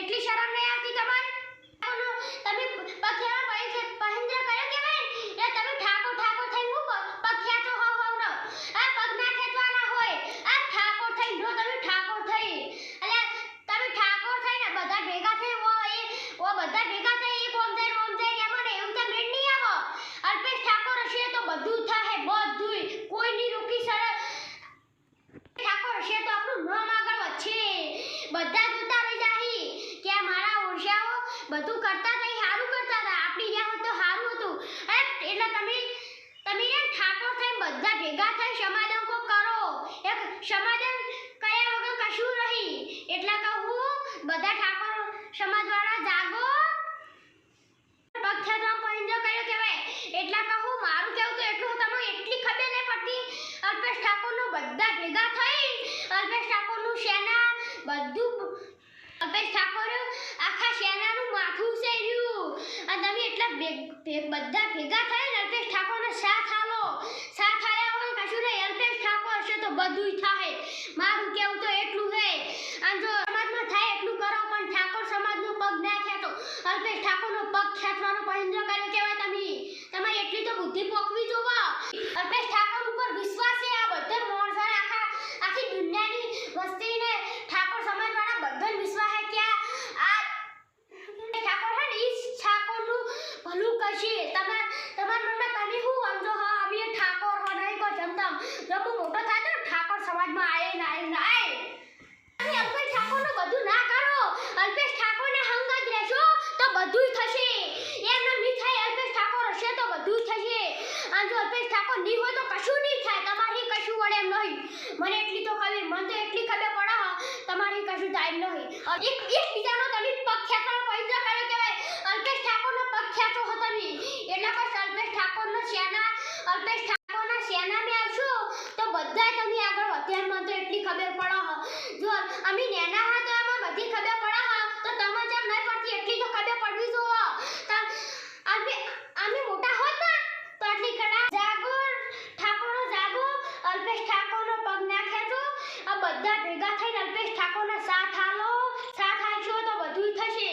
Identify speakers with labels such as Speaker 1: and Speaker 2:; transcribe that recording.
Speaker 1: એટલી શરમ નહીં આવતી તમને? તમે પગેવા પવિત્ર કર્યો કેવાય એ તમે ઠાકોર થઈને હું પગ ખેંચો હોવ ન આ પગ ના ખેંચવાના હોય આ ઠાકોર થઈને જો તમે ઠાકોર થઈ એટલે તમે ઠાકોર થઈને બધા ભેગા થઈ ઓ બધા ભેગા થઈ એક ઓમ જાય એમાં એવું તો મેળ નહીં આવો અલ્પેશ ઠાકોર હશે તો બધું થાય બધું કોઈ ની રોકી સડે ઠાકોર હશે તો આપણું નામ આગળ વધશે બધા જોતા રહી જાહી કે મારા ઓરસાઓ બધું કરતા થઈ સારું કરતા હતા આપણી જ્યાં હોત તો સારું હતું એટલે તમે ઠાકોર થઈને બધા ભેગા થઈ સમાધાન કો કરો એક સમાધાન કર્યા વગર કશું નહીં એટલે કહું બધા ઠાકોર સમાજવાળા જાગો પક્ષાધામ પવિત્ર કર્યો કહેવાય એટલે કહું મારું કેવું તો એટલું તમને એટલી ખબર નહીં પડતી અલ્પેશ ઠાકોરનું બધા ભેગા થઈ અલ્પેશ ઠાકોરનું સેના બધું અલ્પેશ ઠાકોર આખા સેનાનું માથું છે રહ્યું અને તમે એટલા બધા ભેગા થઈ અલ્પેશ ઠાકોરને સાથ આલ્યા વગર કશું નહીં અલ્પેશ ઠાકોર હશે તો બધું થાય મારું કેવું તો એટલું છે અને જો સમાજમાં થાય એટલું કરો પણ ઠાકોર સમાજનો પગ ના ખેંચો અલ્પેશ ઠાકોરનો પગ ખેંચવાનો પવિત્ર કર્યો કહેવાય તમારી એટલી તો બુદ્ધિ પોકવી જોવો અલ્પેશ ઠાકોર ઉપર વિશ્વાસ છે આ બધા મોણસાને આખી દુનિયાની વસ્તીને ઠાકોર સમાજવાળા બધાને વિશ્વાસ છે કે આ ઠાકોર છે ને ઈ ઠાકોરનું ભલું કરશે તમારા મનમાં તમે શું સમજો હા અમે ઠાકોર હો નહીં કો જમતમ જો હું મોટો થાય તો ઠાકોર સમાજમાં આય તમે અલ્પેશ ઠાકોરનું બધું ના કરો અલ્પેશ ઠાકોરને હંગ જ રહેશો તો બધું થશે એમને નહીં થાય અલ્પેશ ઠાકોર હશે તો બધું થશે અને જો અલ્પેશ ઠાકોર નહીં હોય તો કશું નહીં થાય તમારી કશું વળે એમ નહીં મને એટલી તો ખબર મને તો એટલી ખબર પડે તમારી કશું થાય એમ નહીં એકબીજાનો તમે પગ ખેંચવાનો પવિત્ર કર્યો કહેવાય અલ્પેશ ઠાકોરનો પગ ખેંચો હો તમે એટલે બસ અલ્પેશ ઠાકોરના સેનામાં આવશો તો બધા તમે આગળ વધ્યા મને તો એટલી ખબર પડે જો અમે નેના હા તો